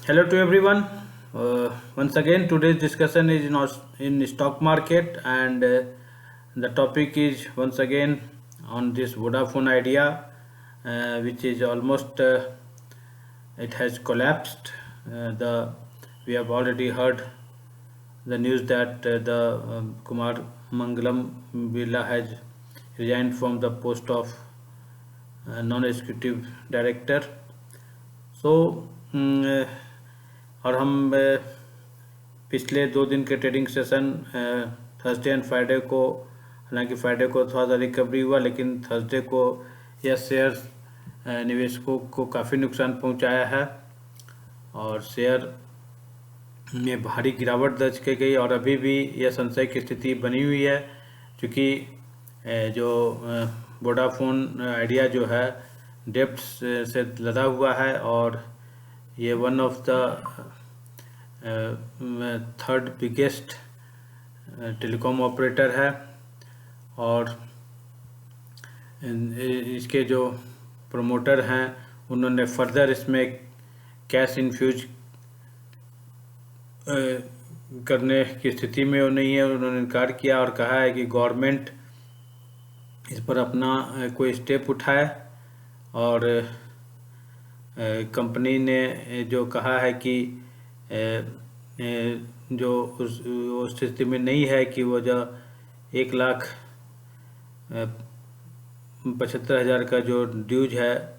Hello to everyone. Once again, today's discussion is in stock market, and the topic is once again on this Vodafone idea, which is almost it has collapsed. The We have already heard the news that the Kumar Mangalam Birla has resigned from the post of non-executive director. सो और हम पिछले 2 दिन के trading session Thursday and Friday को, हालांकि Friday को थोड़ा सा रिकवरी हुआ, लेकिन थर्सडे को यह शेयर्स निवेशकों को काफ़ी नुकसान पहुंचाया है और शेयर में भारी गिरावट दर्ज की गई और अभी भी यह संशय की स्थिति बनी हुई है, क्योंकि जो वोडाफोन आइडिया जो है डेप्ट से लदा हुआ है और ये one of the third biggest telecom operator है और इसके जो प्रमोटर हैं उन्होंने फर्दर इसमें कैश इन्फ्यूज करने की स्थिति में वो नहीं है। उन्होंने इनकार किया और कहा है कि गवर्नमेंट इस पर अपना कोई स्टेप उठाए और कंपनी ने जो कहा है कि जो उस स्थिति में नहीं है कि वो जो 1,75,000 का जो ड्यूज है,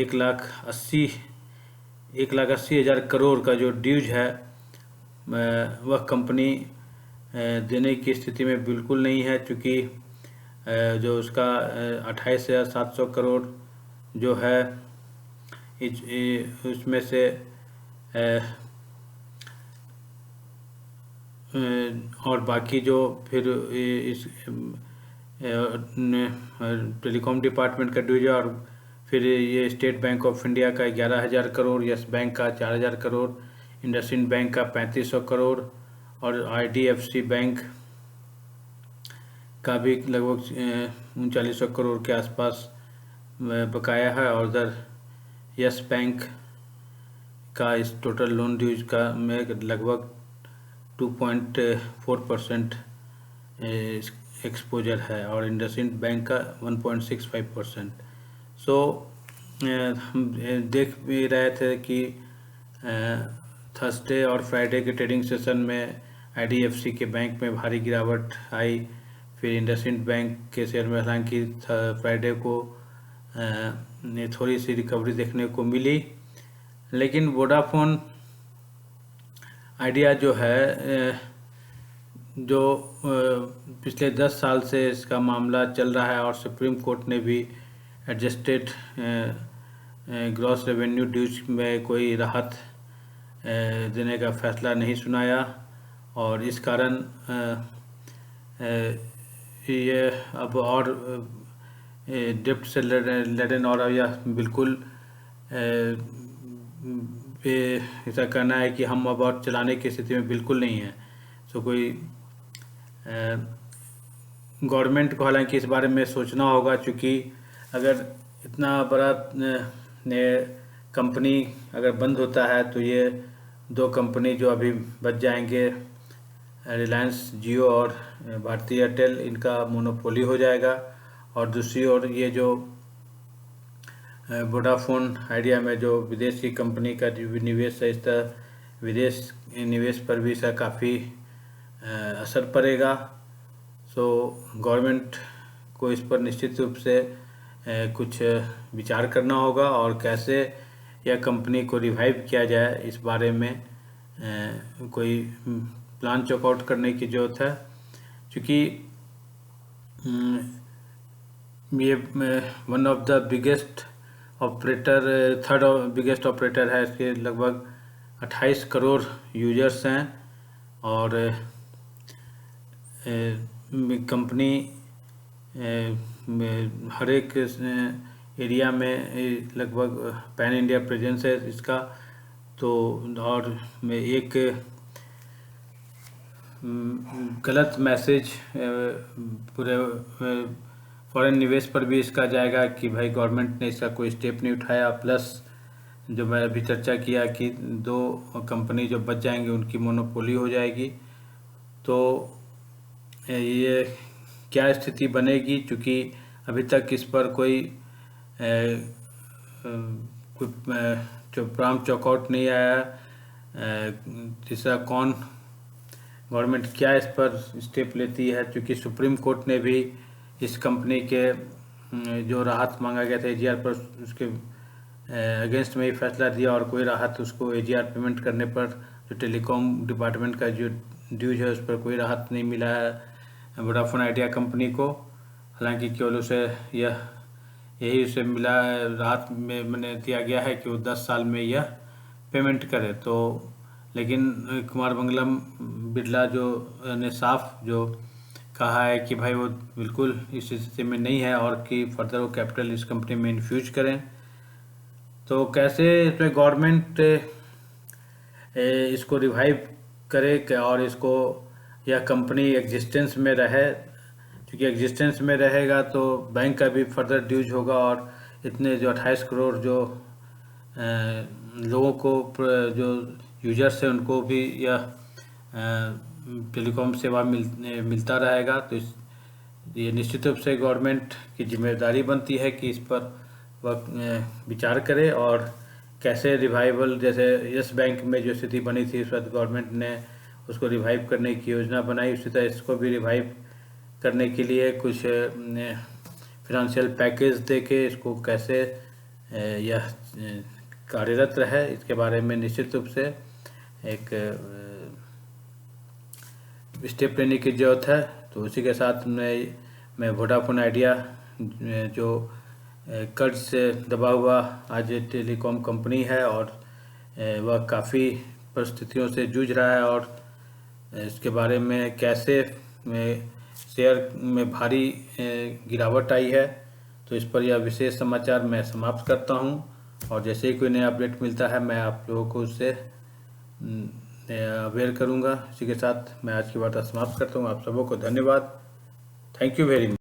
1,80,000 करोड़ का जो ड्यूज है वह कंपनी देने की स्थिति में बिल्कुल नहीं है, क्योंकि जो उसका 28,700 करोड़ जो है उसमें से और बाकी जो फिर इस टेलीकॉम डिपार्टमेंट का ड्यूज और फिर ये स्टेट बैंक ऑफ इंडिया का 11,000 करोड़, यस बैंक का 4,000 करोड़, इंडसइंड बैंक का 3,500 करोड़ और IDFC बैंक का भी लगभग 3900 करोड़ के आसपास बकाया है और उधर यस बैंक का इस टोटल लोन ड्यूज का में लगभग 2.4% एक्सपोजर है और इंडसइंड बैंक का 1.65%। सो हम देख भी रहे थे कि थर्सडे और फ्राइडे के ट्रेडिंग सेशन में IDFC के बैंक में भारी गिरावट आई, फिर इंडसइंड बैंक के शेयर में हालांकि फ्राइडे को थोड़ी सी रिकवरी देखने को मिली, लेकिन वोडाफोन आइडिया जो है जो पिछले 10 साल से इसका मामला चल रहा है और सुप्रीम कोर्ट ने भी एडजस्टेड ग्रॉस रेवेन्यू ड्यूज में कोई राहत देने का फैसला नहीं सुनाया और इस कारण ये अब और डेप्ट से लड़न और यह बिल्कुल ऐसा कहना है कि हम अब और चलाने की स्थिति में बिल्कुल नहीं है। सो कोई गवर्नमेंट को हालांकि इस बारे में सोचना होगा, क्योंकि अगर इतना बड़ा कंपनी अगर बंद होता है तो ये 2 कंपनी जो अभी बच जाएंगे, रिलायंस जियो और भारती एयरटेल, इनका मोनोपोली हो जाएगा और दूसरी ओर ये जो वोडाफोन आइडिया में जो विदेश की कंपनी का निवेश है, इस तरह विदेश निवेश पर भी इसका काफ़ी असर पड़ेगा। सो गवर्नमेंट को इस पर निश्चित रूप से कुछ विचार करना होगा और कैसे यह कंपनी को रिवाइव किया जाए इस बारे में कोई प्लान चेकआउट करने की ज़रूरत है, क्योंकि ये one of the biggest operator, third biggest operator है। इसके लगभग 28 करोड़ यूजर्स हैं और कंपनी हर एक एरिया में लगभग पैन इंडिया प्रेजेंस है इसका। तो और में एक गलत मैसेज पूरे फॉरेन निवेश पर भी इसका जाएगा कि भाई गवर्नमेंट ने इसका कोई स्टेप नहीं उठाया, प्लस जो मैं अभी चर्चा किया कि 2 कंपनी जो बच जाएंगे उनकी मोनोपोली हो जाएगी। तो ये क्या स्थिति बनेगी, क्योंकि अभी तक इस पर कोई अ, जो प्राम चौकआउट नहीं आया। तीसरा, कौन गवर्नमेंट क्या इस पर स्टेप लेती है, क्योंकि सुप्रीम कोर्ट ने भी इस कंपनी के जो राहत मांगा गया था एजीआर पर, उसके अगेंस्ट में ही फैसला दिया और कोई राहत उसको एजीआर पेमेंट करने पर जो टेलीकॉम डिपार्टमेंट का जो ड्यूज है उस पर कोई राहत नहीं मिला है वोडाफोन आइडिया कंपनी को। हालांकि केवल उसे यही उसे मिला राहत में मैंने दिया गया है कि वो 10 साल में यह पेमेंट करे। तो लेकिन कुमार मंगलम बिरला जो ने साफ जो कहा है कि भाई वो बिल्कुल इस स्थिति में नहीं है और कि फर्दर वो कैपिटल इस कंपनी में इन्फ्यूज करें। तो कैसे इसमें गवर्नमेंट इसको रिवाइव करे और इसको यह कंपनी एग्जिस्टेंस में रहे, क्योंकि एग्जिस्टेंस में रहेगा तो बैंक का भी फर्दर ड्यूज होगा और इतने जो 28 करोड़ जो लोगों को जो यूजर्स हैं उनको भी यह टेलीकॉम सेवा मिलता रहेगा। तो ये निश्चित रूप से गवर्नमेंट की जिम्मेदारी बनती है कि इस पर वह विचार करे और कैसे रिवाइवल, जैसे यस बैंक में जो स्थिति बनी थी उस वक्त गवर्नमेंट ने उसको रिवाइव करने की योजना बनाई, उसी तरह इसको भी रिवाइव करने के लिए कुछ फिनेंशियल पैकेज दे के इसको कैसे यह कार्यरत रहे, इसके बारे में निश्चित रूप से एक स्टेप लेने की ज़रूरत है। तो उसी के साथ मैं वोडाफोन आइडिया जो कर्ज से दबा हुआ आज टेलीकॉम कंपनी है और वह काफ़ी परिस्थितियों से जूझ रहा है और इसके बारे में कैसे शेयर में भारी गिरावट आई है, तो इस पर यह विशेष समाचार मैं समाप्त करता हूं। और जैसे ही कोई नया अपडेट मिलता है मैं आप लोगों को उससे अवेयर करूंगा। इसी के साथ मैं आज की वार्ता समाप्त करता हूं। आप सबों को धन्यवाद। Thank you very much.